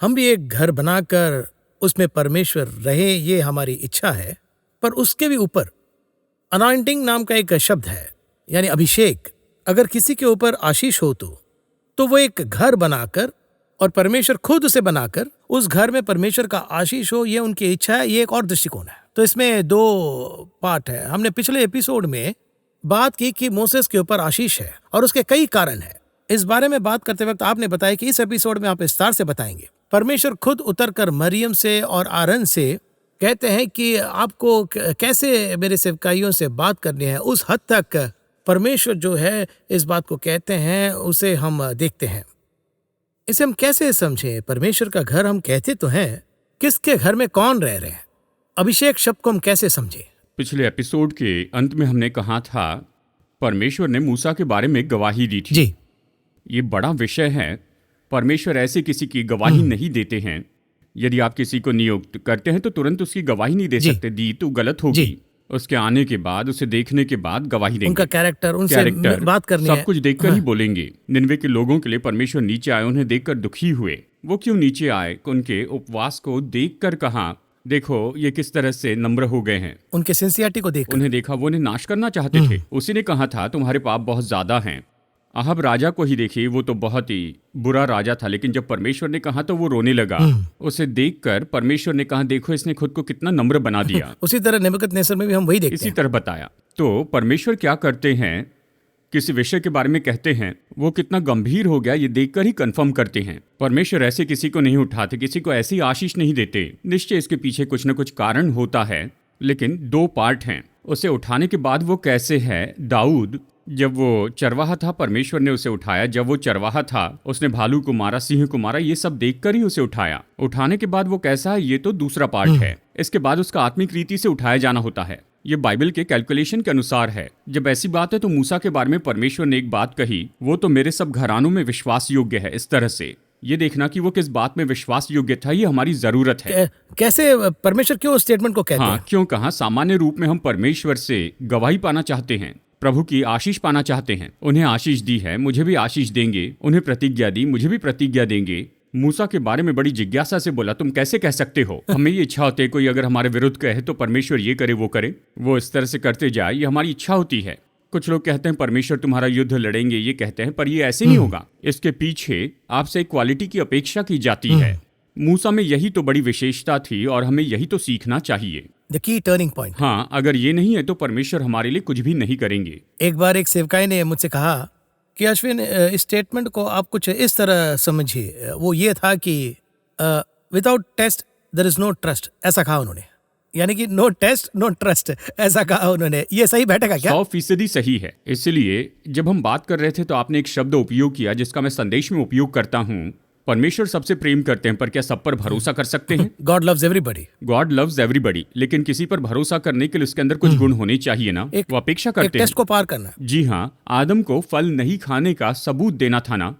हम भी एक घर बनाकर उसमें परमेश्वर रहे, ये हमारी इच्छा है। पर उसके भी ऊपर अनॉइंटिंग नाम का एक शब्द है, यानी अभिषेक। अगर किसी के ऊपर आशीष हो तो वो एक घर बनाकर, और परमेश्वर खुद उसे बनाकर, उस घर में परमेश्वर का आशीष हो, ये उनकी इच्छा है। ये एक और दृष्टिकोण है। तो इसमें दो पार्ट है। हमने पिछले एपिसोड में बात की कि मोसेस के ऊपर आशीष है और उसके कई कारण है। इस बारे में बात करते वक्त आपने बताया कि इस एपिसोड में आप विस्तार से बताएंगे। परमेश्वर खुद उतरकर मरियम से और आरन से कहते हैं कि आपको कैसे मेरे सेवकाइयों से बात करनी है। उस हद तक परमेश्वर जो है इस बात को कहते हैं, उसे हम देखते हैं। इसे हम कैसे समझें? परमेश्वर का घर हम कहते तो हैं, किसके घर में कौन रह रहे हैं? अभिषेक शब्द को हम कैसे समझें? पिछले एपिसोड के अंत में हमने कहा था परमेश्वर ने मूसा के बारे में गवाही दी थी। जी, ये बड़ा विषय है। परमेश्वर ऐसे किसी की गवाही नहीं देते हैं। यदि आप किसी को नियुक्त करते हैं तो तुरंत उसकी गवाही नहीं दे जी। सकते। दी तो गलत होगी। जी। उसके आने के बाद, उसे देखने के बाद गवाही देंगे। उनका कैरेक्टर, उनसे बात करनी है, सब कुछ देखकर ही बोलेंगे। निनवे के लोगों के लिए परमेश्वर नीचे आए, उन्हें देखकर दुखी हुए। वो क्यों नीचे आए? उनके उपवास को देखकर कहा, देखो ये किस तरह से नम्र हो गए हैं। उनके सिंसियरिटी को देख उन्हें देखा, वो उन्हें नाश करना चाहते थे। उसी ने कहा था तुम्हारे पाप बहुत ज्यादा हैं। अहब राजा को ही देखिए, वो तो बहुत ही बुरा राजा था, लेकिन जब परमेश्वर ने कहा तो वो रोने लगा। उसे देखकर परमेश्वर ने कहा, देखो इसने खुद को कितना नम्र बना दिया। उसी तरह नेबुकदनेस्सर में भी हम वही देखते इसी हैं। तरह बताया। तो परमेश्वर क्या करते हैं, किसी विषय के बारे में कहते हैं, वो कितना गंभीर हो गया ये देखकर ही कंफर्म करते हैं। परमेश्वर ऐसे किसी को नहीं उठाते, किसी को ऐसी आशीष नहीं देते। निश्चय इसके पीछे कुछ न कुछ कारण होता है, लेकिन दो पार्ट हैं। उसे उठाने के बाद वो कैसे है? दाऊद जब वो चरवाहा था, परमेश्वर ने उसे उठाया। जब वो चरवाहा था, उसने भालू को मारा, सिंह को मारा, ये सब देखकर ही उसे उठाया। उठाने के बाद वो कैसा है, ये तो दूसरा पार्ट है। इसके बाद उसका आत्मिक रीति से उठाया जाना होता है। ये बाइबल के कैलकुलेशन के अनुसार है। जब ऐसी बात है तो मूसा के बारे में परमेश्वर ने एक बात कही, वो तो मेरे सब घरानों में विश्वास योग्य है। इस तरह से ये देखना कि वो किस बात में विश्वास योग्य था, ये हमारी जरूरत है। कैसे परमेश्वर क्यों स्टेटमेंट को कहते हैं? क्यों कहा? सामान्य रूप में हम परमेश्वर से गवाही पाना चाहते हैं, प्रभु की आशीष पाना चाहते हैं। उन्हें आशीष दी है, मुझे भी आशीष देंगे। उन्हें प्रतिज्ञा दी, मुझे भी प्रतिज्ञा देंगे। मूसा के बारे में बड़ी जिज्ञासा से बोला, तुम कैसे कह सकते हो? हमें ये इच्छा होती है कोई अगर हमारे विरुद्ध कहे तो परमेश्वर ये करे वो करे, वो इस तरह से करते जाए, ये हमारी इच्छा होती है। कुछ लोग कहते हैं परमेश्वर तुम्हारा युद्ध लड़ेंगे, ये कहते हैं, पर ये ऐसे नहीं होगा। इसके पीछे आपसे एक क्वालिटी की अपेक्षा की जाती है। मूसा में यही तो बड़ी विशेषता थी और हमें यही तो सीखना चाहिए। The key turning point. हाँ, अगर ये नहीं है तो परमेश्वर हमारे लिए कुछ भी नहीं करेंगे। एक बार एक सेवकाई ने मुझसे कहा कि अश्विन, इस स्टेटमेंट को आप कुछ इस तरह समझिए। वो ये था कि without test there is no trust, ऐसा कहा उन्होंने। यानी कि नो टेस्ट नो ट्रस्ट, ऐसा कहा उन्होंने। ये सही बैठेगा क्या? 100% सही है। इसलिए जब हम बात कर रहे थे तो आपने एक शब्द उपयोग किया जिसका मैं संदेश में उपयोग करता हूँ। परमेश्वर सबसे प्रेम करते हैं, पर क्या सब पर भरोसा कर सकते हैं? God loves everybody. God loves everybody, लेकिन किसी पर भरोसा करने के लिए उसके अंदर कुछ गुण होने चाहिए ना। वो अपेक्षा करते हैं टेस्ट को पार करना। जी हाँ, आदम को फल नहीं खाने का सबूत देना था ना।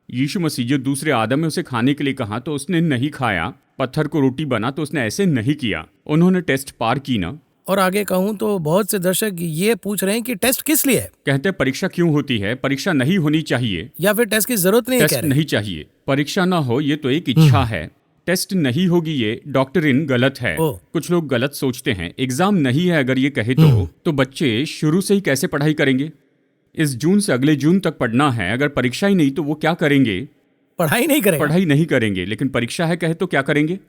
यीशु मसीह जो दूसरे आदम में उसे खाने के लिए कहा तो उसने नहीं खाया। पत्थर को रोटी बना तो उसने ऐसे नहीं किया। उन्होंने टेस्ट पार की ना। और आगे कहूं तो बहुत से दर्शक ये पूछ रहे हैं कि टेस्ट किस लिए है? कहते हैं परीक्षा क्यों होती है? परीक्षा नहीं होनी चाहिए, या फिर टेस्ट की जरूरत नहीं? टेस्ट नहीं चाहिए। परीक्षा ना हो ये तो एक इच्छा है। टेस्ट नहीं होगी ये डॉक्टरिन गलत है। कुछ लोग गलत सोचते हैं। एग्जाम नहीं है अगर ये कहे तो बच्चे शुरू से ही कैसे पढ़ाई करेंगे? इस जून से अगले जून तक पढ़ना है। अगर परीक्षा ही नहीं तो वो क्या करेंगे? पढ़ाई नहीं करेंगे। लेकिन परीक्षा है कहे तो क्या करेंगे?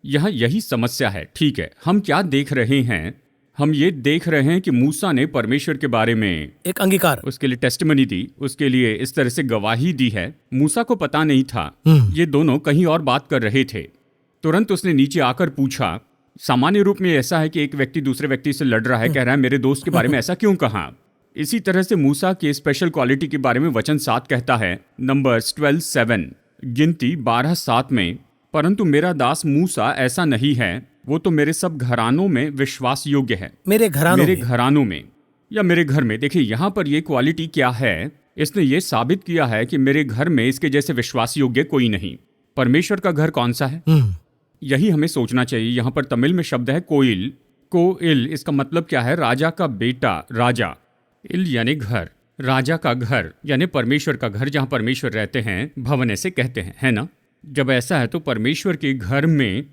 यहाँ यही समस्या है। ठीक है, हम क्या देख रहे हैं? हम ये देख रहे हैं कि मूसा ने परमेश्वर के बारे में एक अंगीकार, उसके लिए टेस्टिमनी दी, उसके लिए इस तरह से गवाही दी है। मूसा को पता नहीं था। ये दोनों कहीं और बात कर रहे थे। तुरंत उसने नीचे आकर पूछा। सामान्य रूप में ऐसा है कि एक व्यक्ति दूसरे व्यक्ति से लड़ रहा है, कह रहा है मेरे दोस्त के बारे में ऐसा क्यों कहा। इसी तरह से मूसा की स्पेशल क्वालिटी के बारे में वचन 7 कहता है, नंबर्स 12:7, गिनती 12:7 में, परंतु मेरा दास मूसा ऐसा नहीं है, वो तो मेरे सब घरानों में विश्वास योग्य है। मेरे घरानों में या मेरे घर में। देखिए यहाँ पर ये क्वालिटी क्या है, इसने ये साबित किया है कि मेरे घर में इसके जैसे विश्वास योग्य कोई नहीं। परमेश्वर का घर कौन सा है? यही हमें सोचना चाहिए। यहाँ पर तमिल में शब्द है कोइल। कोइल, इसका मतलब क्या है? राजा का बेटा, राजा। इल यानी घर, राजा का घर यानी परमेश्वर का घर, जहाँ परमेश्वर रहते हैं। भवन ऐसे कहते हैं, है ना? जब ऐसा है तो परमेश्वर के घर में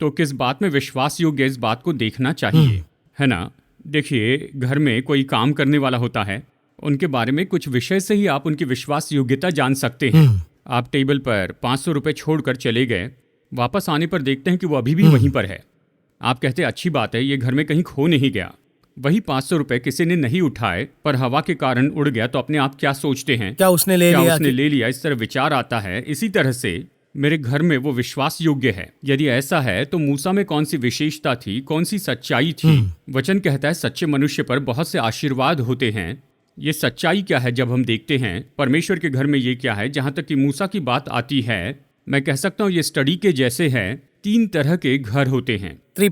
तो किस बात में विश्वास योग्य है, इस बात को देखना चाहिए, है ना। देखिए, घर में कोई काम करने वाला होता है, उनके बारे में कुछ विषय से ही आप उनकी विश्वास योग्यता जान सकते हैं। आप टेबल पर 500 रुपये छोड़कर चले गए, वापस आने पर देखते हैं कि वो अभी भी वहीं पर है। आप कहते हैं अच्छी बात है, ये घर में कहीं खो नहीं गया। वही 500 रुपये किसी ने नहीं उठाए पर हवा के कारण उड़ गया, तो अपने आप क्या सोचते हैं, क्या उसने ले लिया, इस तरह विचार आता है। इसी तरह से मेरे घर में वो विश्वास योग्य है। यदि ऐसा है तो मूसा में कौन सी विशेषता थी, कौन सी सच्चाई थी। वचन कहता है सच्चे मनुष्य पर बहुत से आशीर्वाद होते हैं। ये सच्चाई क्या है जब हम देखते हैं परमेश्वर के घर में ये क्या है। जहां तक कि मूसा की बात आती है, मैं कह सकता हूँ ये स्टडी के जैसे है। 3 तरह के घर होते हैं, 3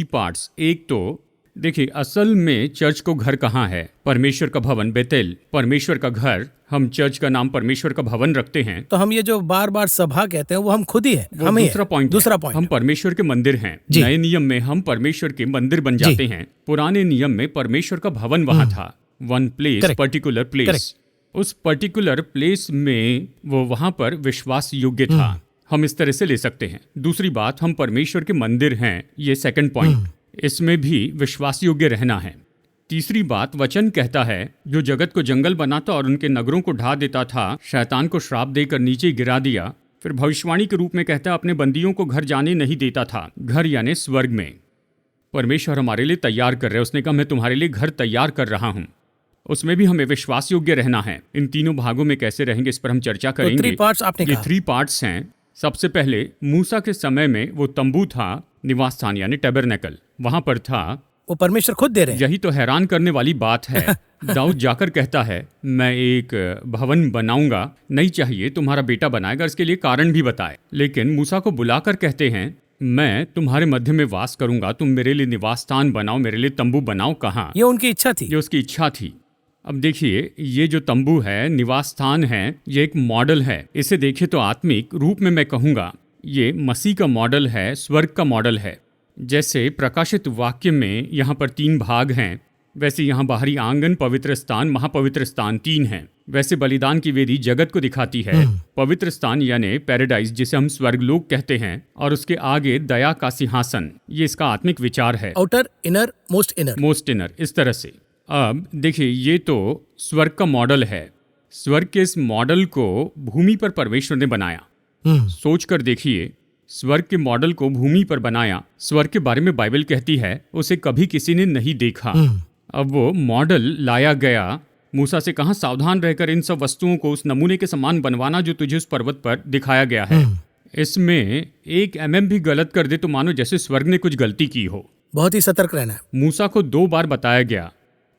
पार्ट्स। एक तो देखिए, असल में चर्च को घर कहाँ है? परमेश्वर का भवन, बेतेल, परमेश्वर का घर। हम चर्च का नाम परमेश्वर का भवन रखते हैं। तो हम ये जो बार बार सभा कहते हैं वो हम खुद ही है। हम दूसरा पॉइंट हम परमेश्वर के मंदिर हैं। नए नियम में हम परमेश्वर के मंदिर बन जाते हैं। पुराने नियम में परमेश्वर का भवन वहां था, वन प्लेस, पर्टिकुलर प्लेस। उस पर्टिकुलर प्लेस में वो वहां पर विश्वास योग्य था। हम इस तरह से ले सकते हैं। दूसरी बात, हम परमेश्वर के मंदिर हैं, ये सेकंड पॉइंट, इसमें भी विश्वास योग्य रहना है। तीसरी बात, वचन कहता है जो जगत को जंगल बनाता और उनके नगरों को ढा देता था, शैतान को श्राप देकर नीचे गिरा दिया। फिर भविष्यवाणी के रूप में कहता है अपने बंदियों को घर जाने नहीं देता था। घर यानी स्वर्ग में परमेश्वर हमारे लिए तैयार कर रहे हैं। उसने कहा मैं तुम्हारे लिए घर तैयार कर रहा हूँ। उसमें भी हमें विश्वास योग्य रहना है। इन तीनों भागों में कैसे रहेंगे इस पर हम चर्चा करेंगे। तो 3 पार्ट्स आपने कहा। 3 पार्ट्स हैं। सबसे पहले मूसा के समय में वो तंबू था, निवास स्थान यानी टैबरनेकल, वहां पर था। वो परमेश्वर खुद दे रहे हैं। यही तो हैरान करने वाली बात है। दाऊद जाकर कहता है मैं एक भवन बनाऊंगा, नहीं चाहिए तुम्हारा बेटा बनाएगा, इसके लिए कारण भी बताए। लेकिन मूसा को बुलाकर कहते हैं मैं तुम्हारे मध्य में वास करूंगा, तुम मेरे लिए निवास स्थान बनाओ, मेरे लिए तंबू बनाओ। कहाँ? ये उनकी इच्छा थी। ये उसकी इच्छा थी। अब देखिए, ये जो तंबू है, निवास स्थान है, ये एक मॉडल है। इसे देखें तो आत्मिक रूप में मैं कहूँगा ये मसीह का मॉडल है, स्वर्ग का मॉडल है। जैसे प्रकाशित वाक्य में यहाँ पर 3 भाग हैं, वैसे यहाँ बाहरी आंगन, पवित्र स्थान, महापवित्र स्थान 3 हैं। वैसे बलिदान की वेदी जगत को दिखाती है। पवित्र स्थान यानी पैराडाइज, जिसे हम स्वर्गलोक कहते हैं, और उसके आगे दया का सिंहासन। ये इसका आत्मिक विचार है। आउटर, इनर, मोस्ट इनर, इस तरह से। अब देखिए, ये तो स्वर्ग का मॉडल है। स्वर्ग के इस मॉडल को भूमि पर परमेश्वर ने बनाया। सोच कर देखिए, स्वर्ग के मॉडल को भूमि पर बनाया। स्वर्ग के बारे में बाइबल कहती है उसे कभी किसी ने नहीं देखा। अब वो मॉडल लाया गया। मूसा से कहा सावधान रहकर इन सब वस्तुओं को उस नमूने के समान बनवाना जो तुझे उस पर्वत पर दिखाया गया है। इसमें 1 mm भी गलत कर दे तो मानो जैसे स्वर्ग ने कुछ गलती की हो। बहुत ही सतर्क रहना है। मूसा को 2 बार बताया गया,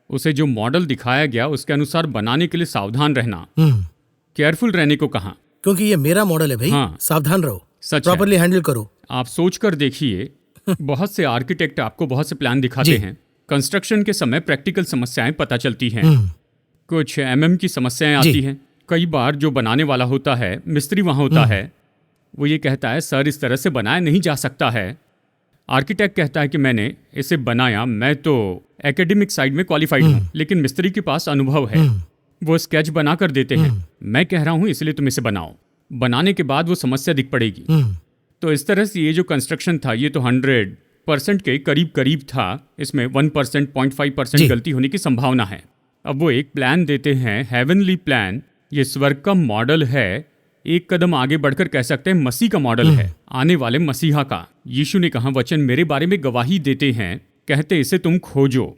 उसे जो मॉडल दिखाया गया उसके अनुसार बनाने के लिए सावधान रहना, केयरफुल रहने को कहा। क्योंकि ये मेरा मॉडल है भाई। हाँ, सावधान रहो, सच प्रॉपर्ली हैंडल करो। आप सोच कर देखिए, बहुत से आर्किटेक्ट आपको बहुत से प्लान दिखाते हैं। कंस्ट्रक्शन के समय प्रैक्टिकल समस्याएं पता चलती हैं। कुछ mm की समस्याएं आती हैं। कई बार जो बनाने वाला होता है, मिस्त्री वहां होता है, वो ये कहता है सर इस तरह से बनाया नहीं जा सकता है। आर्किटेक्ट कहता है कि मैंने इसे बनाया, मैं तो एकेडमिक साइड में क्वालिफाइड हूँ, लेकिन मिस्त्री के पास अनुभव है। वो स्केच बना कर देते हैं, मैं कह रहा हूँ इसलिए तुम इसे बनाओ। बनाने के बाद वो समस्या दिख पड़ेगी। तो इस तरह से ये जो कंस्ट्रक्शन था ये तो 100% के करीब था। इसमें 1%, 0.5% गलती होने की संभावना है। अब वो एक प्लान देते हैं, हेवनली प्लान। ये स्वर्ग का मॉडल है। एक कदम आगे बढ़कर कह सकते हैं मसीह का मॉडल है, आने वाले मसीहा का। यीशु ने कहा वचन मेरे बारे में गवाही देते हैं, कहते इसे तुम खोजो।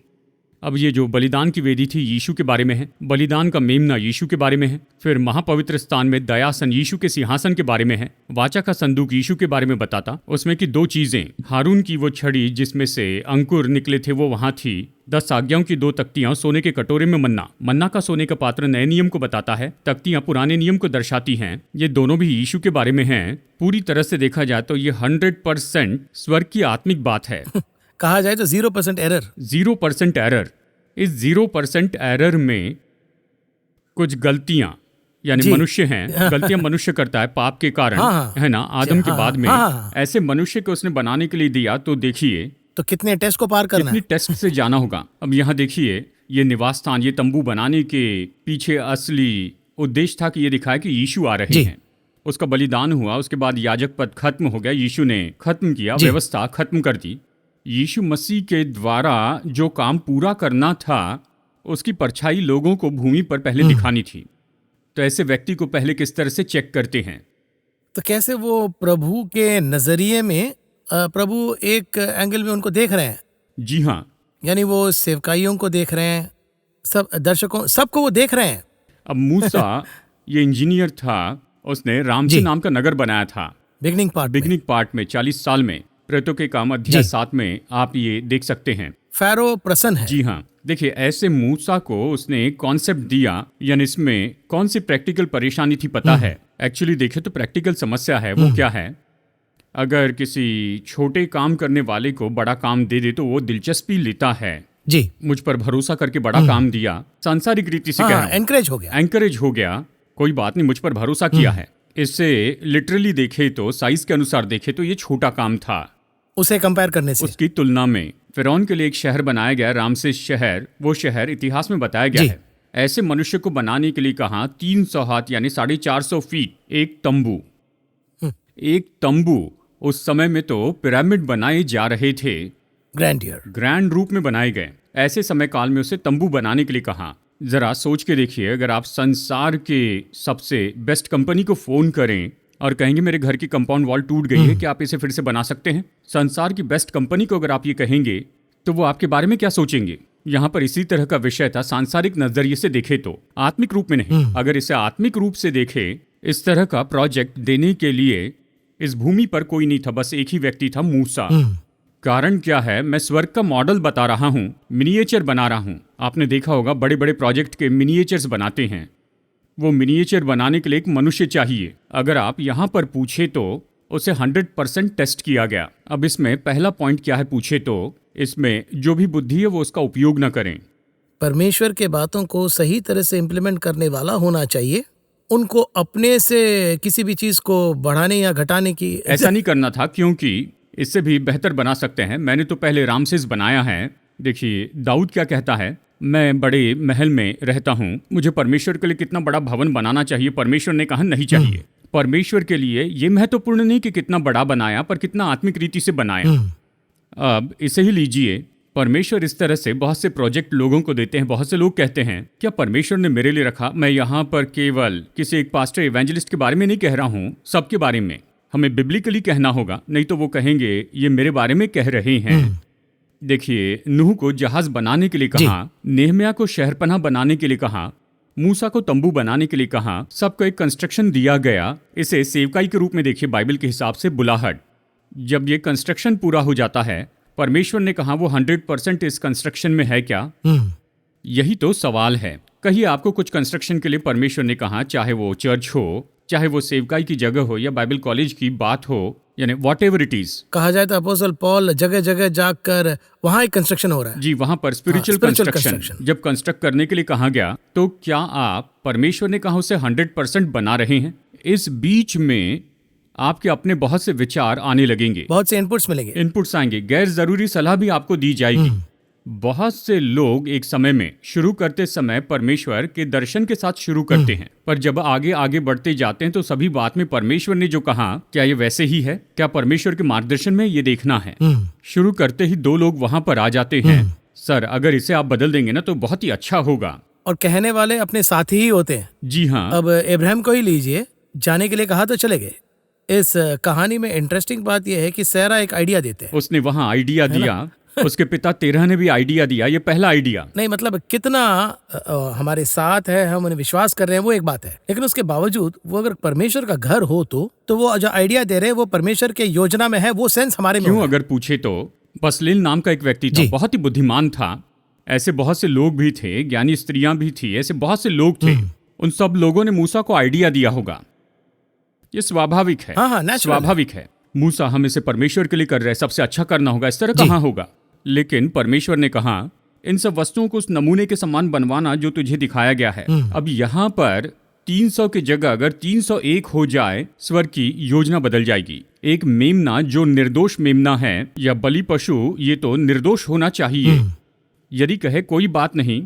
अब ये जो बलिदान की वेदी थी यीशु के बारे में है, बलिदान का मेमना यीशु के बारे में है। फिर महापवित्र स्थान में दयासन यीशु के सिंहासन के बारे में है। वाचा का संदूक यीशु के बारे में बताता। उसमें की 2 चीजें, हारून की वो छड़ी जिसमें से अंकुर निकले थे वो वहां थी। 10 आज्ञाओं की 2 तख्तियां, सोने के कटोरे में मन्ना का सोने का पात्र नए नियम को बताता है, तख्तियां पुराने नियम को दर्शाती हैं। ये दोनों भी यीशु के बारे में हैं। पूरी तरह से देखा जाए तो ये 100% स्वर्ग की आत्मिक बात है। कहा जाए तो 0% एरर। 0% एरर। इस 0% एरर में कुछ गलतियां यानी मनुष्य हैं, गलतियां मनुष्य करता है पाप के कारण, है ना। आदम के बाद में ऐसे मनुष्य को उसने बनाने के लिए दिया। तो देखिए तो कितने टेस्ट को पार करना है, कितनी टेस्ट से जाना होगा। अब यहाँ देखिए, ये निवास स्थान, ये तंबू बनाने के पीछे असली उद्देश्य था कि ये दिखाए कि यीशु आ रहे हैं। उसका बलिदान हुआ, उसके बाद याजक पद खत्म हो गया, यीशु ने खत्म किया, जी। व्यवस्था खत्म कर दी। यीशु मसीह के द्वारा जो काम पूरा करना था उसकी परछाई लोगों को भूमि पर पहले दिखानी थी। तो ऐसे व्यक्ति को पहले किस तरह से चेक करते हैं? तो कैसे वो प्रभु के नजरिए में प्रभु एक एंगल में उनको देख रहे हैं, जी हाँ। यानी वो सेवकाइयों को देख रहे हैं, सब दर्शकों सबको वो देख रहे हैं। अब मूसा ये इंजीनियर था, उसने रामसे जी। नाम का नगर बनाया था बिगनिंग पार्ट में 40 साल में। प्रेरितों के काम अध्याय जी। 7 में आप ये देख सकते हैं। फैरो प्रसन्न है। जी हाँ, देखिए ऐसे मूसा को उसने कॉन्सेप्ट दिया, यानी इसमें कौन सी प्रैक्टिकल परेशानी थी पता है? एक्चुअली देखे तो प्रैक्टिकल समस्या है, वो क्या है? अगर किसी छोटे काम करने वाले को बड़ा काम दे दे तो वो दिलचस्पी लेता है। जी। मुझ पर भरोसा करके बड़ा काम दिया, सांसारिक रीति से कह रहा हूं, एनकरेज हो गया। एंकरेज हो गया, कोई बात नहीं, मुझ पर भरोसा किया है। इससे लिटरली देखे तो, साइज के अनुसार देखे तो ये छोटा काम था उसे कंपेयर करने से। उसकी तुलना में। फिरौन के लिए एक शहर बनाया गया, रामसेस शहर, वो शहर इतिहास में बताया गया जी। है। ऐसे मनुष्य को बनाने के लिए कहा 300 हाथ यानी 450 फीट एक तंबू। एक तंबू, उस समय में तो पिरामिड बनाए जा रहे थे, ग्रैंडियर। ग्रैंड रूप में बनाए गए। ऐसे समय काल में उसे तंबू बनाने के लिए कहा। जरा सोच के देखिए, अगर आप संसार के सबसे बेस्ट कंपनी को फोन करें और कहेंगे मेरे घर की कंपाउंड वॉल टूट गई है, क्या आप इसे फिर से बना सकते हैं? संसार की बेस्ट कंपनी को अगर आप ये कहेंगे तो वो आपके बारे में क्या सोचेंगे? यहाँ पर इसी तरह का विषय था, सांसारिक नजरिए से देखे तो, आत्मिक रूप में नहीं। अगर इसे आत्मिक रूप से देखे, इस तरह का प्रोजेक्ट देने के लिए इस भूमि पर कोई नहीं था, बस एक ही व्यक्ति था, मूसा। कारण क्या है? मैं स्वर्ग का मॉडल बता रहा हूँ, मिनिएचर बना रहा हूँ। आपने देखा होगा बड़े बड़े प्रोजेक्ट के मिनिएचर्स बनाते हैं। वो मिनिएचर बनाने के लिए एक मनुष्य चाहिए। अगर आप यहाँ पर पूछे तो उसे 100% टेस्ट किया गया। अब इसमें पहला पॉइंट क्या है पूछे तो, इसमें जो भी बुद्धि है वो उसका उपयोग न करें। परमेश्वर के बातों को सही तरह से इम्प्लीमेंट करने वाला होना चाहिए। उनको अपने से किसी भी चीज को बढ़ाने या घटाने की ऐसा नहीं करना था, क्योंकि इससे भी बेहतर बना सकते हैं। मैंने तो पहले रामसेस बनाया है। देखिए दाऊद क्या कहता है, मैं बड़े महल में रहता हूँ, मुझे परमेश्वर के लिए कितना बड़ा भवन बनाना चाहिए। परमेश्वर ने कहा नहीं चाहिए। परमेश्वर के लिए ये महत्वपूर्ण नहीं कि कितना बड़ा बनाया, पर कितना आत्मिक रीति से बनाया। अब इसे ही लीजिए, परमेश्वर इस तरह से बहुत से प्रोजेक्ट लोगों को देते हैं। बहुत से लोग कहते हैं क्या परमेश्वर ने मेरे लिए रखा? मैं यहाँ पर केवल किसी एक पास्टर इवेंजलिस्ट के बारे में नहीं कह रहा हूँ, सबके बारे में हमें बिब्लिकली कहना होगा, नहीं तो वो कहेंगे ये मेरे बारे में कह रहे हैं। देखिए, नूह को जहाज बनाने के लिए कहा, नेहम्याह को शहरपनाह बनाने के लिए कहा, मूसा को तंबू बनाने के लिए कहा, सबको एक कंस्ट्रक्शन दिया गया। इसे सेवकाई के रूप में देखिए, बाइबल के हिसाब से बुलाहट। जब ये कंस्ट्रक्शन पूरा हो जाता है, परमेश्वर ने कहा वो 100% इस कंस्ट्रक्शन में है क्या? यही तो सवाल है। कहिए आपको कुछ कंस्ट्रक्शन के लिए परमेश्वर ने कहा, चाहे वो चर्च हो, चाहे वो सेवकाई की जगह हो या बाइबल कॉलेज की बात हो, यानी वॉट एवर इट इज। कहा जाए तो अपोस्टल पॉल जगह जगह जाकर वहां एक कंस्ट्रक्शन हो रहा है। जी, वहां पर स्पिरिचुअल कंस्ट्रक्शन जब कंस्ट्रक्ट करने के लिए कहा गया, तो क्या आप परमेश्वर ने कहा उसे 100% बना रहे हैं? इस बीच में आपके अपने बहुत से विचार आने लगेंगे, बहुत से इनपुट्स मिलेंगे, इनपुट्स आएंगे, गैर जरूरी सलाह भी आपको दी जाएगी। बहुत से लोग एक समय में शुरू करते समय परमेश्वर के दर्शन के साथ शुरू करते हैं, पर जब आगे आगे बढ़ते जाते हैं तो सभी बात में परमेश्वर ने जो कहा क्या ये वैसे ही है? क्या परमेश्वर के मार्गदर्शन में ये देखना है? शुरू करते ही 2 लोग वहां पर आ जाते हैं, सर अगर इसे आप बदल देंगे ना तो बहुत ही अच्छा होगा। और कहने वाले अपने साथी ही होते हैं। जी हाँ। अब इब्राहिम को ही लीजिए, जाने के लिए कहा तो चले गए। इस कहानी में इंटरेस्टिंग बात यह है कि सैरा एक आइडिया देते हैं। उसने वहां आइडिया दिया, उसके पिता तेरह ने भी आइडिया दिया। ये पहला आइडिया नहीं, मतलब कितना हमारे साथ है, हम उन्हें विश्वास कर रहे हैं, वो एक बात है, लेकिन उसके बावजूद वो अगर परमेश्वर का घर हो तो वो जो आइडिया दे रहे हैं वो परमेश्वर के योजना में है, वो सेंस हमारे में क्यों? अगर पूछे तो बसलेल नाम का एक व्यक्ति था, बहुत ही बुद्धिमान था। ऐसे बहुत से लोग भी थे, ज्ञानी स्त्रियां भी थी, ऐसे बहुत से लोग थे। उन सब लोगों ने मूसा को आइडिया दिया होगा। ये स्वाभाविक है। हाँ, स्वाभाविक है। मूसा हम इसे परमेश्वर के लिए कर रहे हैं, सबसे अच्छा करना होगा, इस तरह कहाँ होगा? लेकिन परमेश्वर ने कहा इन सब वस्तुओं को उस नमूने के समान बनवाना जो तुझे दिखाया गया है। अब यहाँ पर 300 की जगह अगर 301 हो जाए, स्वर्ग की योजना बदल जाएगी। एक मेमना जो निर्दोष मेमना है या बलि पशु, ये तो निर्दोष होना चाहिए। यदि कहे कोई बात नहीं,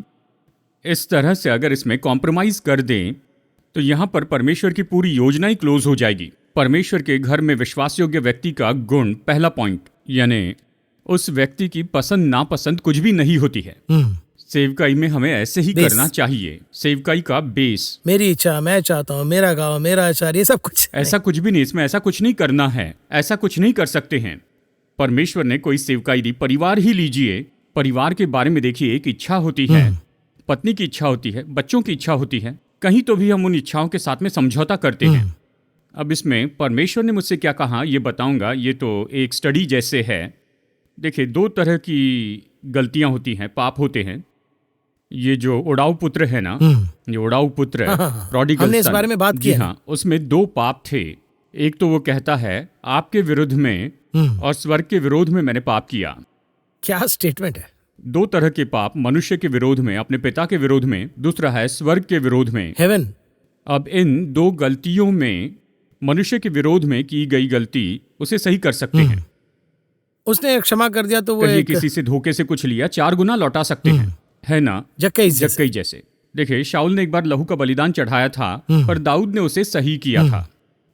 इस तरह से अगर इसमें कॉम्प्रोमाइज कर दें तो यहाँ पर परमेश्वर की पूरी योजना ही क्लोज हो जाएगी। परमेश्वर के घर में विश्वास योग्य व्यक्ति का गुण, पहला पॉइंट, यानी उस व्यक्ति की पसंद नापसंद कुछ भी नहीं होती है। सेवकाई में हमें ऐसे ही करना चाहिए। सेवकाई का बेस, मेरी इच्छा, मैं चाहता हूँ, मेरा गाँव, मेरा आचार, ये सब कुछ ऐसा कुछ भी नहीं। इसमें ऐसा कुछ नहीं करना है, ऐसा कुछ नहीं कर सकते हैं। परमेश्वर ने कोई सेवकाई दी। परिवार ही लीजिए, परिवार के बारे में देखिए, एक इच्छा होती है, पत्नी की इच्छा होती है, बच्चों की इच्छा होती है, कहीं तो भी हम उन इच्छाओं के साथ में समझौता करते हैं। अब इसमें परमेश्वर ने मुझसे क्या कहा ये बताऊंगा। ये तो एक स्टडी जैसे है। देखिए, दो तरह की गलतियां होती हैं, पाप होते हैं। ये जो उड़ाऊ पुत्र है ना, ये उड़ाऊ पुत्र है, प्रोडिगल हमने इस सन, बारे में बात की जी है ना? हाँ, उसमें दो पाप थे। एक तो वो कहता है आपके विरुद्ध में और स्वर्ग के विरोध में मैंने पाप किया। क्या स्टेटमेंट है! दो तरह के पाप, मनुष्य के विरोध में, अपने पिता के विरोध में, दूसरा है स्वर्ग के विरोध में, हेवन। अब इन दो गलतियों में मनुष्य के विरोध में की गई गलती उसे सही कर सकते हैं। उसने क्षमा कर दिया तो वो कहिए एक किसी से धोखे से कुछ लिया, 4 गुना लौटा सकते हैं, है ना? जक्कई जैसे देखिए, शाऊल ने एक बार लहू का बलिदान चढ़ाया था, पर दाऊद ने उसे सही किया था।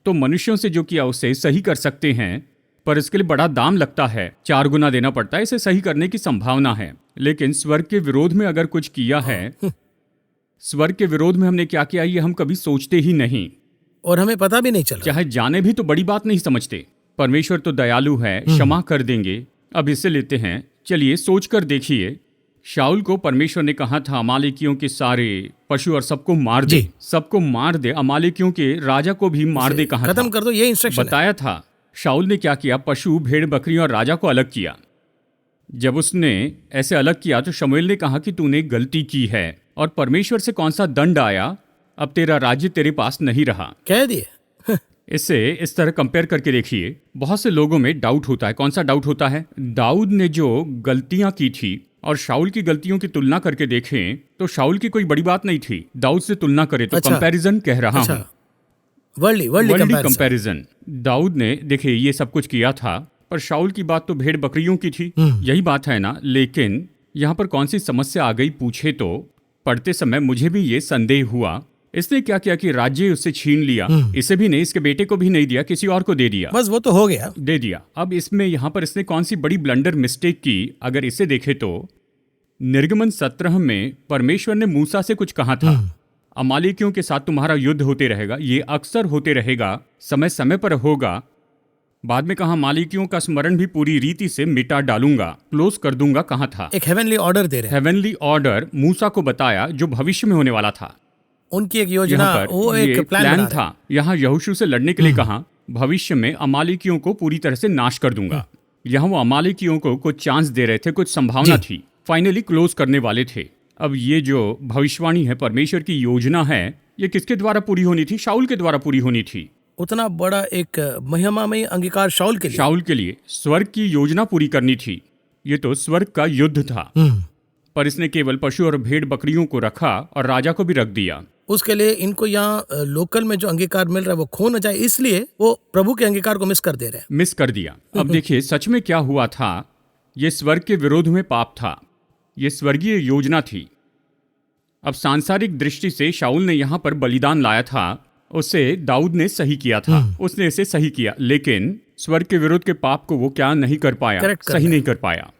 तो मनुष्यों से जो किया उसे सही कर सकते हैं, पर इसके लिए बड़ा दाम लगता है, 4 गुना देना पड़ता है। इसे सही करने की संभावना है। लेकिन स्वर्ग के विरोध में अगर कुछ किया है, स्वर्ग के विरोध में हमने क्या किया ये हम कभी सोचते ही नहीं, और हमें पता भी नहीं चला। चाहे जाने भी तो बड़ी बात नहीं समझते। परमेश्वर तो दयालु है, क्षमा कर देंगे। अब इसे लेते हैं, चलिए सोच कर देखिए। शाऊल को परमेश्वर ने कहा था अमालेकियों के सारे पशु और सबको मार दे, सबको मार दे, अमालेकियों के राजा को भी मार दे, कहा खत्म कर दो, ये इंस्ट्रक्शन बताया था। शाऊल ने क्या किया? पशु, भेड़, बकरी और राजा को अलग किया। जब उसने ऐसे अलग किया तो शमूएल ने कहा कि तूने गलती की है और परमेश्वर से कौन सा दंड आया, अब तेरा राज्य तेरे पास नहीं रहा, कह दिए। इसे इस तरह कंपेयर करके देखिए। बहुत से लोगों में डाउट होता है। कौन सा डाउट होता है? दाऊद ने जो गलतियां की थी और शाऊल की गलतियों की तुलना करके देखें तो शाऊल की कोई बड़ी बात नहीं थी, दाऊद से तुलना करें तो कंपैरिजन कह रहा हूं, वर्ल्डली कंपैरिजन। दाऊद ने देखिए ये सब कुछ किया था, पर शाऊल की बात तो भेड़ बकरियों की थी, यही बात है ना? लेकिन यहाँ पर कौन सी समस्या आ गई पूछे तो पढ़ते समय मुझे भी ये संदेह हुआ। इसने क्या किया कि राज्य उससे छीन लिया, इसे भी नहीं, इसके बेटे को भी नहीं दिया, किसी और को दे दिया, बस वो तो हो गया, दे दिया। अब इसमें यहाँ पर इसने कौन सी बड़ी ब्लंडर मिस्टेक की? अगर इसे देखे तो निर्गमन 17 में परमेश्वर ने मूसा से कुछ कहा था, अमालेकियों के साथ तुम्हारा युद्ध होते रहेगा, ये अक्सर होते रहेगा, समय समय पर होगा। बाद में कहा अमालेकियों का स्मरण भी पूरी रीति से मिटा डालूंगा, क्लोज कर दूंगा, कहा था। एक हेवनली ऑर्डर दे रहे हैं। हेवनली ऑर्डर मूसा को बताया जो भविष्य में होने वाला था। उनकी एक योजना, वो एक प्लान था। यहाँ यहोशू से लड़ने के लिए कहा भविष्य में अमालेकियों को पूरी तरह से नाश कर दूंगा। यहाँ वो अमालेकियों को कुछ चांस दे रहे थे, कुछ संभावना थी, फाइनली क्लोज करने वाले थे। अब ये जो भविष्यवाणी है, परमेश्वर की योजना है, ये किसके द्वारा पूरी होनी थी? शाऊल के द्वारा पूरी होनी थी। उतना बड़ा एक महिमामय अंगीकार शाऊल के लिए स्वर्ग की योजना पूरी करनी थी। ये तो स्वर्ग का युद्ध था, पर इसने केवल पशु और भेड़ बकरियों को रखा और राजा को भी रख दिया। उसके लिए इनको यहाँ लोकल में जो अंगीकार मिल रहा है वो खो न जाए, इसलिए वो प्रभु के अंगीकार को मिस कर दे रहे हैं, मिस कर दिया। अब देखिए सच में क्या हुआ था। ये स्वर्ग के विरोध में पाप था, ये स्वर्गीय योजना थी। अब सांसारिक दृष्टि से शाऊल ने यहाँ पर बलिदान लाया था, उसे दाऊद ने सही किया था, उसने इसे सही किया, लेकिन स्वर्ग के विरोध के पाप को वो क्या नहीं कर पाया, सही नहीं कर पाया।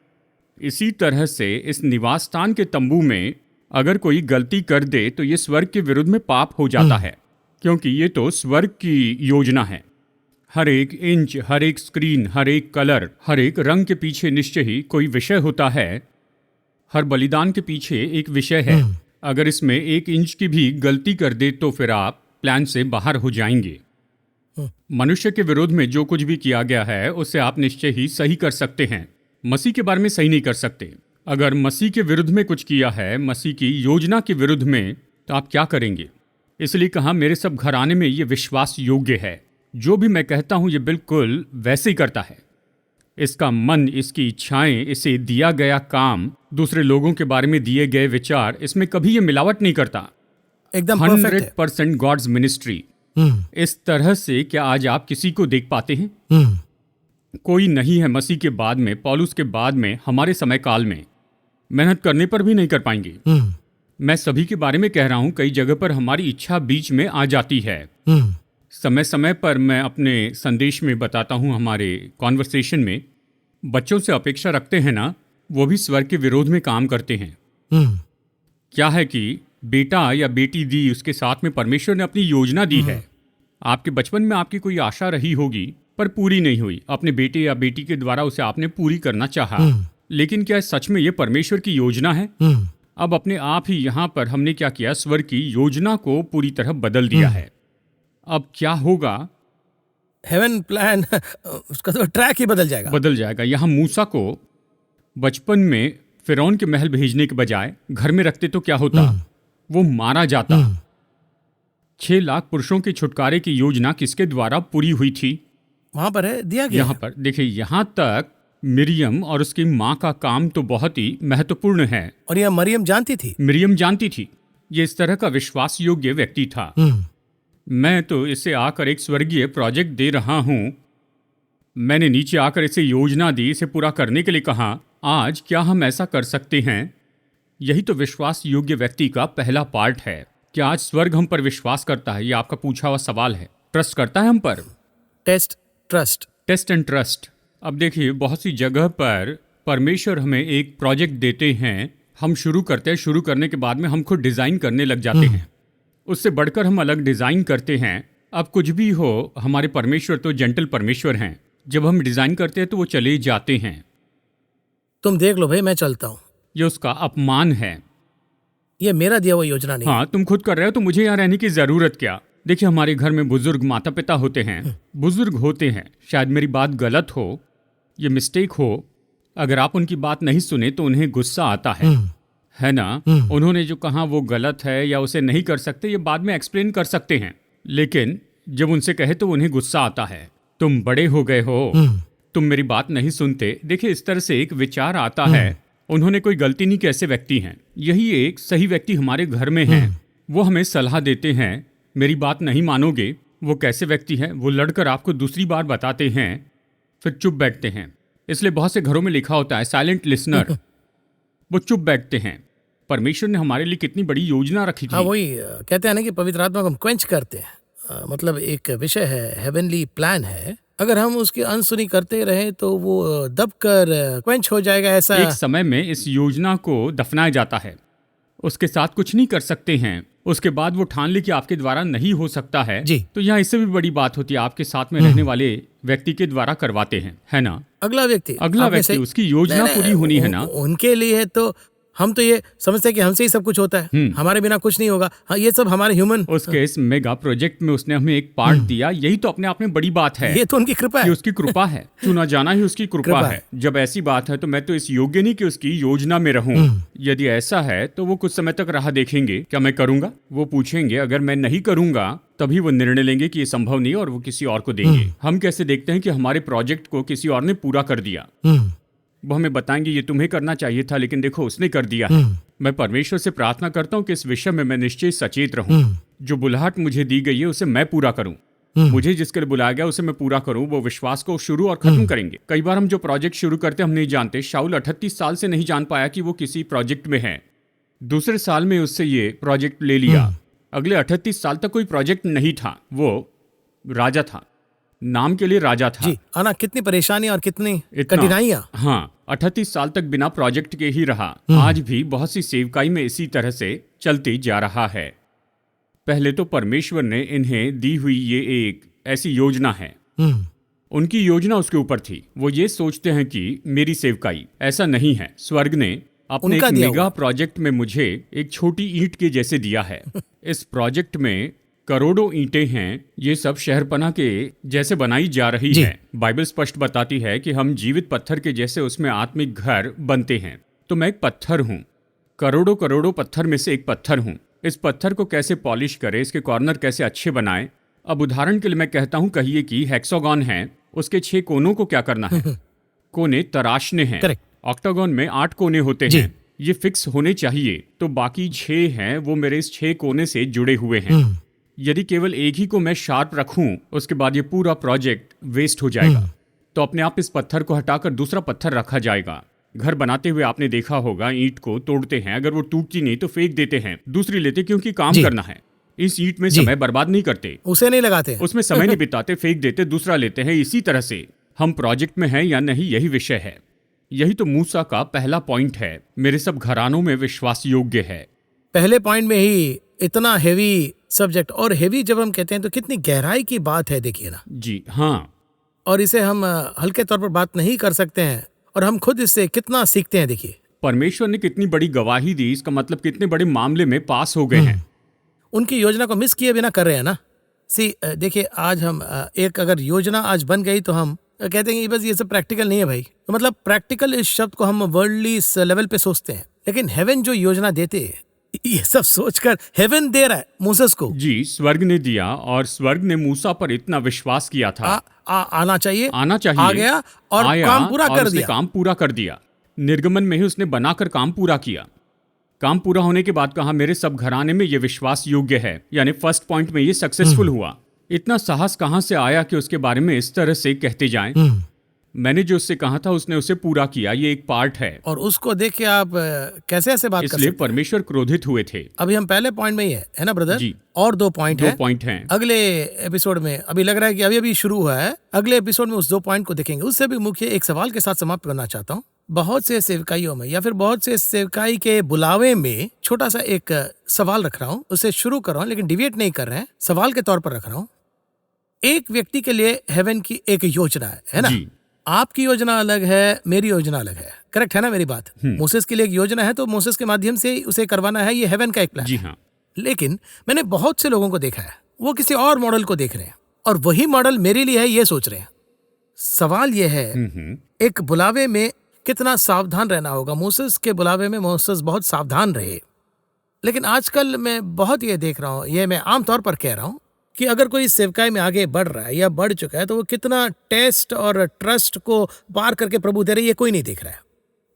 इसी तरह से इस निवास स्थान के तंबू में अगर कोई गलती कर दे तो ये स्वर्ग के विरुद्ध में पाप हो जाता है, क्योंकि ये तो स्वर्ग की योजना है। हर एक इंच, हर एक स्क्रीन, हर एक कलर, हर एक रंग के पीछे निश्चय ही कोई विषय होता है। हर बलिदान के पीछे एक विषय है। अगर इसमें 1 इंच की भी गलती कर दे तो फिर आप प्लान से बाहर हो जाएंगे। मनुष्य के विरोध में जो कुछ भी किया गया है उसे आप निश्चय ही सही कर सकते हैं, मसीह के बारे में सही नहीं कर सकते। अगर मसीह के विरुद्ध में कुछ किया है, मसीह की योजना के विरुद्ध में, तो आप क्या करेंगे? इसलिए कहा मेरे सब घराने में ये विश्वास योग्य है, जो भी मैं कहता हूं ये बिल्कुल वैसे ही करता है। इसका मन, इसकी इच्छाएं, इसे दिया गया काम, दूसरे लोगों के बारे में दिए गए विचार, इसमें कभी ये मिलावट नहीं करता। एकदम 100% गॉड्स मिनिस्ट्री। इस तरह से क्या आज आप किसी को देख पाते हैं? कोई नहीं है मसीह के बाद में, पौलुस के बाद में, हमारे समय काल में। मेहनत करने पर भी नहीं कर पाएंगे। मैं सभी के बारे में कह रहा हूँ, कई जगह पर हमारी इच्छा बीच में आ जाती है। समय समय पर मैं अपने संदेश में बताता हूँ, हमारे कॉन्वर्सेशन में बच्चों से अपेक्षा रखते हैं ना, वो भी स्वर्ग के विरोध में काम करते हैं। क्या है कि बेटा या बेटी दी, उसके साथ में परमेश्वर ने अपनी योजना दी है। आपके बचपन में आपकी कोई आशा रही होगी पर पूरी नहीं हुई, अपने बेटे या बेटी के द्वारा उसे आपने पूरी करना चाहा, लेकिन क्या सच में ये परमेश्वर की योजना है? अब अपने आप ही यहाँ पर हमने क्या किया, स्वर्ग की योजना को पूरी तरह बदल दिया है। अब क्या होगा? हेवन प्लान उसका तो ट्रैक ही बदल जाएगा। यहाँ मूसा को बचपन में फिरौन के महल भेजने के बजाय घर में रखते तो क्या होता? वो मारा जाता। 6 लाख पुरुषों के छुटकारे की योजना किसके द्वारा पूरी हुई थी? वहां पर है, दिया गया। यहाँ पर देखिए, यहाँ तक मिरियम और उसकी माँ का काम तो बहुत ही महत्वपूर्ण है। और यह मरियम जानती थी, ये इस तरह का विश्वास योग्य व्यक्ति था। मैं तो इसे आकर एक स्वर्गीय प्रोजेक्ट दे रहा हूं। मैंने नीचे आकर इसे योजना दी, इसे पूरा करने के लिए कहा। आज क्या हम ऐसा कर सकते हैं? यही तो विश्वास योग्य व्यक्ति का पहला पार्ट है। क्या आज स्वर्ग हम पर विश्वास करता है? ये आपका पूछा हुआ सवाल है। ट्रस्ट करता है हम पर? Test and trust. अब देखिए, बहुत सी जगह पर परमेश्वर हमें एक प्रोजेक्ट देते हैं, हम शुरू करते हैं, शुरू करने के बाद में हम खुद डिजाइन करने लग जाते हैं। उससे बढ़कर हम अलग डिजाइन करते हैं। अब कुछ भी हो, हमारे परमेश्वर तो जेंटल परमेश्वर हैं। जब हम डिजाइन करते हैं तो वो चले जाते हैं। तुम देख लो भाई, मैं चलता हूँ। ये उसका अपमान है। ये मेरा दिया हुआ योजना नहीं। हाँ, तुम खुद कर रहे हो तो मुझे यहाँ रहने की जरूरत क्या? देखिए, हमारे घर में बुजुर्ग माता पिता होते हैं, बुजुर्ग होते हैं। शायद मेरी बात गलत हो, ये मिस्टेक हो, अगर आप उनकी बात नहीं सुने तो उन्हें गुस्सा आता है ना? उन्होंने जो कहा वो गलत है या उसे नहीं कर सकते, ये बाद में एक्सप्लेन कर सकते हैं। लेकिन जब उनसे कहे तो उन्हें गुस्सा आता है। तुम बड़े हो गए हो, तुम मेरी बात नहीं सुनते। देखिए, इस तरह से एक विचार आता है, उन्होंने कोई गलती नहीं, कैसे व्यक्ति हैं। यही एक सही व्यक्ति हमारे घर में है। वो हमें सलाह देते हैं, मेरी बात नहीं मानोगे। वो कैसे व्यक्ति है? वो लड़कर आपको दूसरी बार बताते हैं, फिर चुप बैठते हैं। इसलिए बहुत से घरों में लिखा होता है साइलेंट लिसनर। वो चुप बैठते हैं। परमेश्वर ने हमारे लिए कितनी बड़ी योजना रखी थी। हाँ, वही कहते हैं ना कि पवित्र आत्मा को हम क्वेंच करते हैं। मतलब एक विषय है, हेवनली प्लान है। अगर हम उसकी अनसुनी करते रहे तो वो दबकर क्वेंच हो जाएगा। ऐसा एक समय में इस योजना को दफनाया जाता है, उसके साथ कुछ नहीं कर सकते हैं। उसके बाद वो ठान ले कि आपके द्वारा नहीं हो सकता है जी। तो यहाँ इससे भी बड़ी बात होती है, आपके साथ में रहने वाले व्यक्ति के द्वारा करवाते हैं, है ना? अगला व्यक्ति उसकी योजना पूरी होनी है ना? उनके लिए तो हम तो ये समझते हैं कि हमसे ही सब कुछ होता है, हमारे बिना कुछ नहीं होगा। हाँ, ये सब हमारे ह्यूमन। उसके इस मेगा प्रोजेक्ट में उसने हमें एक पार्ट दिया, यही तो अपने आप में बड़ी बात है। ये तो उनकी कृपा है, ये उसकी कृपा है। चुना जाना ही उसकी कृपा है। जब ऐसी बात है तो मैं तो इस योग्य नहीं कि उसकी योजना में रहूं। यदि ऐसा है तो वो कुछ समय तक राह देखेंगे, क्या मैं करूंगा? वो पूछेंगे, अगर मैं नहीं करूंगा तभी वो निर्णय लेंगे कि ये संभव नहीं और वो किसी और को देंगे। हम कैसे देखते हैं कि हमारे प्रोजेक्ट को किसी और ने पूरा कर दिया? वो हमें बताएंगे ये तुम्हें करना चाहिए था, लेकिन देखो उसने कर दिया है। मैं परमेश्वर से प्रार्थना करता हूँ कि इस विषय में मैं निश्चय सचेत रहूं। जो बुलाहट मुझे दी गई है उसे मैं पूरा करूं। मुझे जिसके लिए बुलाया गया उसे मैं पूरा करूं। वो विश्वास को शुरू और खत्म करेंगे। कई बार हम जो प्रोजेक्ट शुरू करते हम नहीं जानते। शाऊल 38 साल से नहीं जान पाया कि वो किसी प्रोजेक्ट में है। दूसरे साल में उससे ये प्रोजेक्ट ले लिया। अगले 38 साल तक कोई प्रोजेक्ट नहीं था। वो राजा था, नाम के लिए राजा था। जी, आना कितनी परेशानी और कितनी कठिनाइयां। हाँ, 38 साल तक बिना प्रोजेक्ट के ही रहा। आज भी बहुत सी सेवकाई में इसी तरह से चलते जा रहा है। पहले तो परमेश्वर ने इन्हें दी हुई ये एक ऐसी योजना है। उनकी योजना उसके ऊपर थी। वो ये सोचते हैं कि मेरी सेवकाई, ऐसा नहीं है। स्वर्ग ने अपने एक मेगा प्रोजेक्ट में मुझे एक छोटी ईंट के जैसे दिया है। इस प्रोजेक्ट में करोड़ों ईंटें हैं। ये सब शहरपनाह के जैसे बनाई जा रही है। बाइबल स्पष्ट बताती है कि हम जीवित पत्थर के जैसे उसमें आत्मिक घर बनते हैं। तो मैं एक पत्थर हूँ, करोड़ों करोड़ों पत्थर में से एक पत्थर हूँ। इस पत्थर को कैसे पॉलिश करें, इसके कॉर्नर कैसे अच्छे बनाएं। अब उदाहरण के लिए मैं कहता हूँ, कहिए कि हेक्सागोन है, उसके 6 कोनों को क्या करना है? कोने तराशने हैं। ऑक्टागोन में 8 कोने होते हैं, ये फिक्स होने चाहिए। तो बाकी 6 हैं, वो मेरे इस 6 कोने से जुड़े हुए हैं। यदि केवल एक ही को मैं शार्प रखूं, उसके बाद ये पूरा प्रोजेक्ट वेस्ट हो जाएगा। तो अपने आप इस पत्थर को हटाकर दूसरा पत्थर रखा जाएगा। घर बनाते हुए आपने देखा होगा, ईंट को तोड़ते हैं, अगर वो टूटती नहीं तो फेंक देते हैं, दूसरी लेते क्योंकि काम जी। करना है। इस ईंट में जी। समय बर्बाद नहीं करते, उसे नहीं लगाते हैं। उसमें समय नहीं बिताते, फेंक देते, दूसरा लेते हैं। इसी तरह से हम प्रोजेक्ट में हैं या नहीं, यही विषय है। यही तो मूसा का पहला पॉइंट है, मेरे सब घरानों में विश्वास योग्य है। पहले पॉइंट में ही इतना हेवी सब्जेक्ट, और हेवी जब हम कहते हैं तो कितनी गहराई की बात है, देखिए ना। जी हाँ, और इसे हम हल्के तौर पर बात नहीं कर सकते हैं, और हम खुद इससे कितना सीखते हैं। देखिए, परमेश्वर ने कितनी बड़ी गवाही दी, इसका मतलब कितने बड़े मामले में पास हो गए हैं। उनकी योजना को मिस किए बिना कर रहे हैं ना। देखिए, आज हम एक अगर योजना आज बन गई तो हम कहते हैं कि बस ये सब प्रैक्टिकल नहीं है भाई। तो मतलब प्रैक्टिकल इस शब्द को हम वर्ल्डली लेवल पे सोचते हैं, लेकिन हेवन जो योजना देते हैं, ये सब सोचकर हेवन दे रहा है मूसेस को। जी, स्वर्ग ने दिया, और स्वर्ग ने मूसा पर इतना विश्वास किया था। आना चाहिए, आना चाहिए, आ गया और आया काम पूरा और कर उसने दिया। काम पूरा कर दिया। निर्गमन में ही उसने बनाकर काम पूरा किया। काम पूरा होने के बाद कहा, मेरे सब घराने में ये विश्वास योग्य है, यानी फर्स्ट पॉइंट में ये सक्सेसफुल हुआ। इतना साहस कहाँ से आया कि उसके बारे में इस तरह से कहते जाएं? मैंने जो उससे कहा था उसने उसे पूरा किया, ये एक पार्ट है। और उसको देख के आप कैसे ऐसे बात कर इसलिए सकते हैं? परमेश्वर क्रोधित हुए थे। अभी हम पहले पॉइंट में ही है ना ब्रदर जी। और 2 पॉइंट दो है पॉइंट हैं। अगले एपिसोड में। अभी लग रहा है कि अभी अभी शुरू हुआ है, अगले एपिसोड में उस 2 पॉइंट को देखेंगे। उससे भी मुख्य एक सवाल के साथ समाप्त करना चाहता हूँ। बहुत से सेवकाइयों में या फिर बहुत से सेवकाई के बुलावे में छोटा सा एक सवाल रख रहा हूँ, उसे शुरू कर रहा हूँ, लेकिन डिविएट नहीं कर रहे हैं, सवाल के तौर पर रख रहा हूँ। एक व्यक्ति के लिए हेवन की एक योजना है ना? जी। आपकी योजना अलग है, मेरी योजना अलग है। करेक्ट है ना मेरी बात? मोसेस के लिए एक योजना है, तो मोसेस के माध्यम से उसे करवाना है, ये हेवन का एक प्लान जी है। हाँ। लेकिन मैंने बहुत से लोगों को देखा है, वो किसी और मॉडल को देख रहे हैं, और वही मॉडल मेरे लिए है ये सोच रहे हैं। सवाल ये है, एक बुलावे में कितना सावधान रहना होगा। मोसेस के बुलावे में मोसेस बहुत सावधान रहे, लेकिन आजकल मैं बहुत ये देख रहा हूँ, ये मैं आमतौर पर कह रहा हूँ कि अगर कोई सेवकाई में आगे बढ़ रहा है या बढ़ चुका है, तो वो कितना टेस्ट और ट्रस्ट को पार करके प्रभु दे रहे हैं, ये कोई नहीं देख रहा है।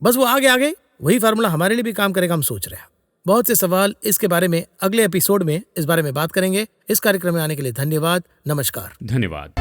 बस वो आगे आगे वही फार्मूला हमारे लिए भी काम करेगा, हम सोच रहे हैं। बहुत से सवाल इसके बारे में अगले एपिसोड में इस बारे में बात करेंगे। इस कार्यक्रम में आने के लिए धन्यवाद। नमस्कार। धन्यवाद।